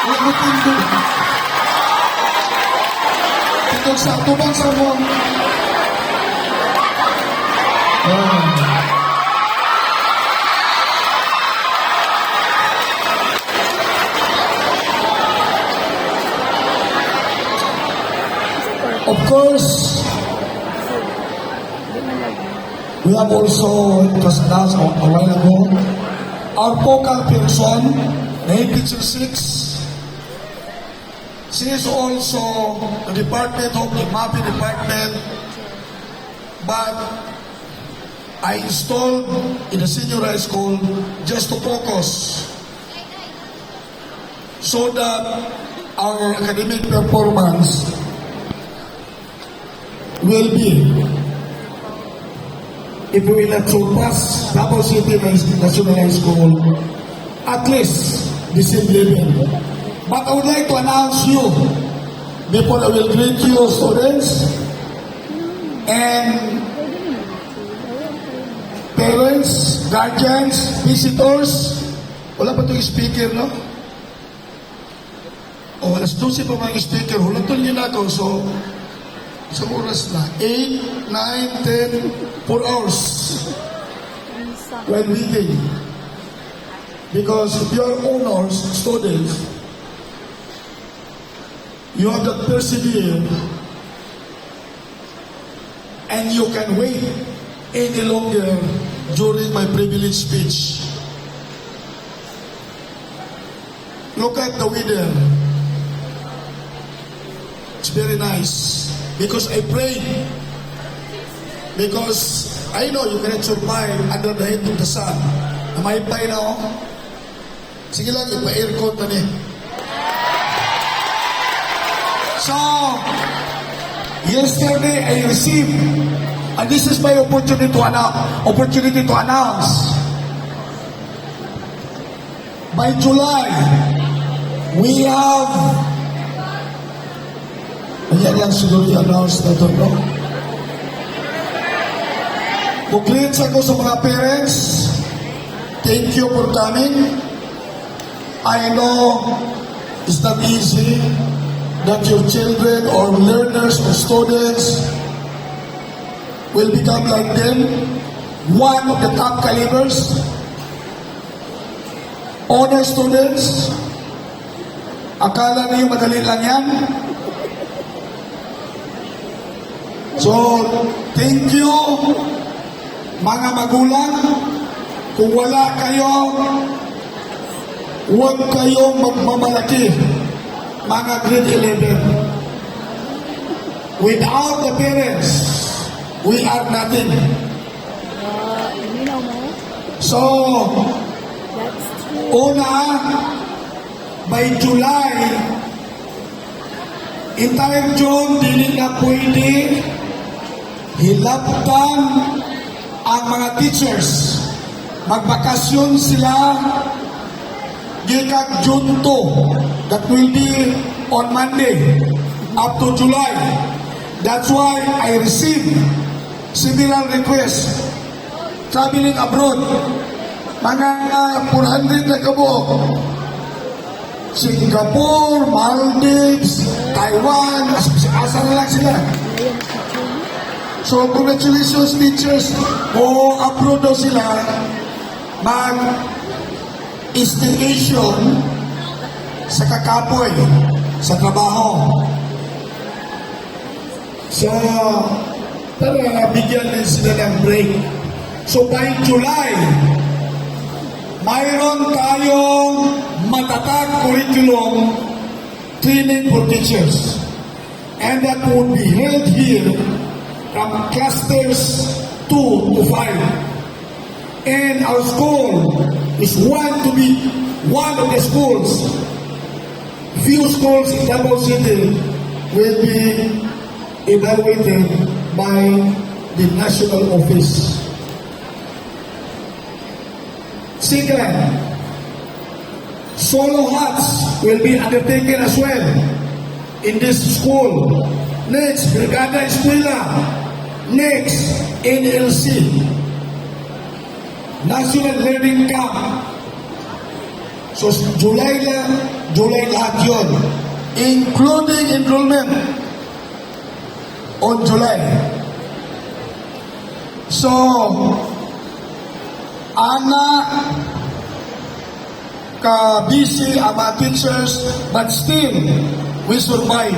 Huwag mo tindog. Tindog sa tubang sa mo. Of course, we have also, it was announced a while ago, our focal person, named Teacher 6, she is also the department of the MAPI department, but I installed in the senior high school just to focus so that our academic performance will be, if we will not surpass Davao City National High School, at least the same level. But I would like to announce you, before I will greet you students and parents, guardians, visitors. Wala pa itong speaker, no? O, alas 12 pa mga speaker. Hulatun nyo na ako, so sa oras na, 8, 9, 10, 4 hours when reading. Because if you are honors students, you have to persevere and you can wait any longer during my privilege speech. Look at the weather. It's very nice. Because I prayed. Because I know you cannot survive under the heat of the sun. Namaypay na ako. Sige lang, ipa-aircon na ni. So, yesterday I received, and this is my opportunity to announce. By July, we have ayan lang siguro i-announce na ito, no? Congrats ako sa mga parents. Thank you for coming. I know it's not easy that your children or learners or students will become like them. One of the top calibers. Honor students. Akala niyo madali lang yan? So, thank you, mga magulang. Kung wala kayo, huwag kayong magmamalaki, mga grade 11. Without the parents, we are nothing. So, una, by July, entire June, dili na pwede hilaptan ang mga teachers. Magbakasyon sila gikag June 2. That will be on Monday up to July. That's why I received several requests traveling abroad. Mga 400 na kabuok. Singapore, Maldives, Taiwan, asa na lang sila. So, congratulations teachers. O abroad daw sila mag-staycation sa kakapoy, sa trabaho. So, para bigyan din sila ng break. So, by July, mayroon tayong matatag curriculum training for teachers. And that would be held here from clusters 2 to 5. And our school is to be one of the schools. Few schools in Davao City will be evaluated by the national office. Second, solo huts will be undertaken as well in this school. Next, Brigada Escuela. Next, NLC. National Learning Camp. So, July July lahat yun. Including enrollment on July. So, ana ka-busy ang mga teachers, but still, we survive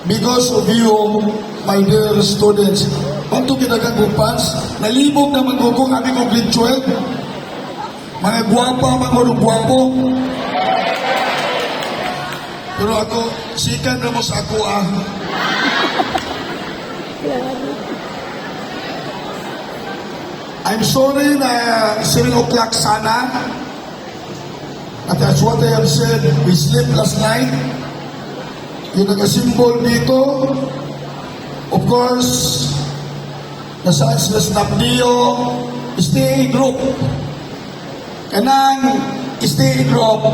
because of you, my dear students. Panto kinagang gupans, nalibog na magugong kami kong grade 12. Mga guwapa, mga guwapo. Pero ako, sikan na mo sa ako I'm sorry na 7 o'clock sana. At that's what I have said. We slept last night. Yung nag-symbol dito, of course, nasaan sila sa Napdio, stay group. Kanang stay group,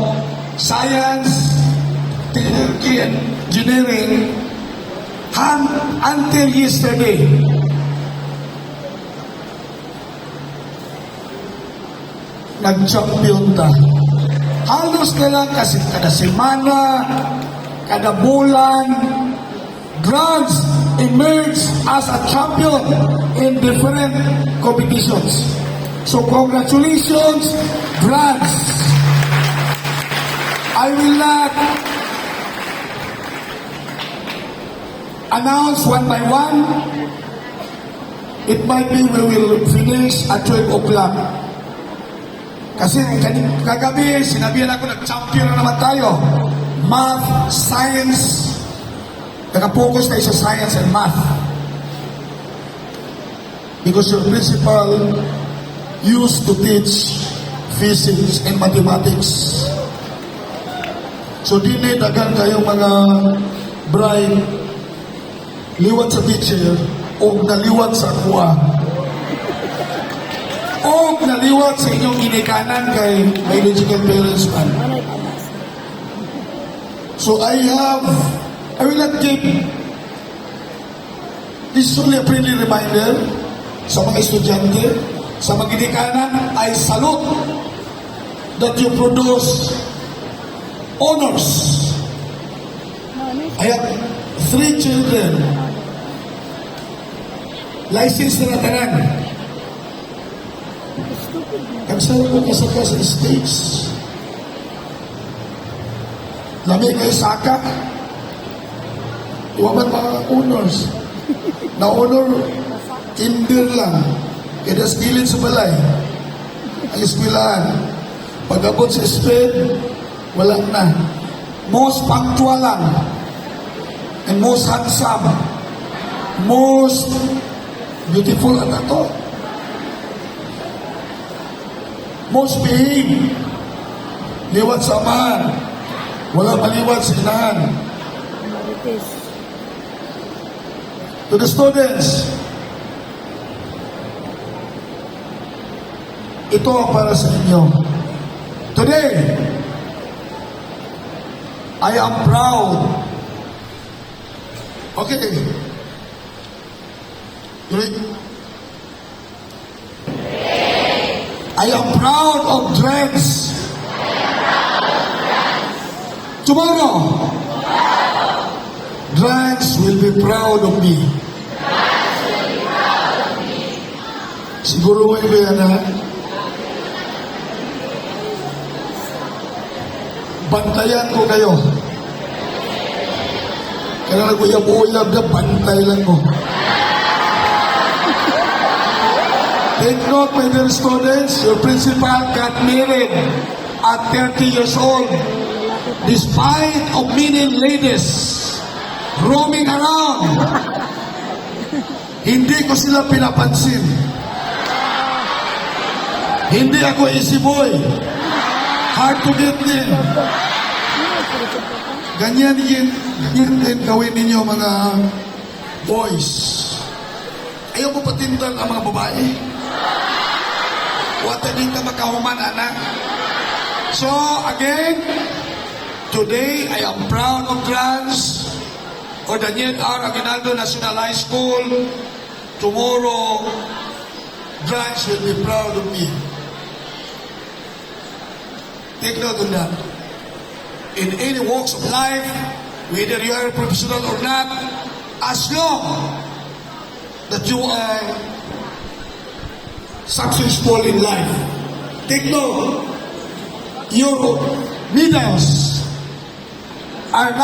science, technology, and engineering, until yesterday. Nag-champion ta. Halos na lang kasi kada semana, kada bulan, Drugs emerge as a champion in different competitions. So congratulations, Drugs. I will not announce one by one. It might be we will finish at 12 o'clock. Kasi kagabi, sinabihan ako, nag-champion na naman tayo. Math, science, nakapokus tayo sa science and math. Because your principal used to teach physics and mathematics. So dinay dagan kayo mga bright, liwat sa teacher, o naliwat sa kuha. O naliwat sa inyong ginikanan kay biological parents man. So I will not give, this is only a friendly reminder sa mga estudyante, sa mga ginikanan, I salute that you produce honors. I have 3 children, licensed na tanan. Kagsara ko kasaka sa States. Lami kayo saka. Iwaman mga honors. Na-honor, kinder lang. Kaya skillin sa balay. Ang eskwelahan. Pag-abot sa SPED, wala na. Most punctual lang. And most handsome. Most beautiful at ato. Most behave. Liwat sa amahan. Wala maliwat sa inahan. To the students, ito para sa inyo. Today, I am proud. Okay. I am proud of Dreads. Tomorrow, Dreads will be proud of me. Siguro mo yan na bantayan ko kayo. Kaya nag-uyab-uyab na bantay lang ko. Take note, my dear students, your principal got married at 30 years old. Despite of many ladies roaming around, hindi ko sila pinapansin. Hindi ako easy boy. Hard to get in. Ganyan din gawin ninyo mga boys. Ayaw mo patindan ang mga babae. Wata din ka makahuman, anak. So, again, today, I am proud of Trans for Daniel R. Aguinaldo National High School. Tomorrow, Trans will be proud of me. Take note of that. in any walks of life, whether you are a professional or not, as long that you are Successful in life. Take note, your medals are not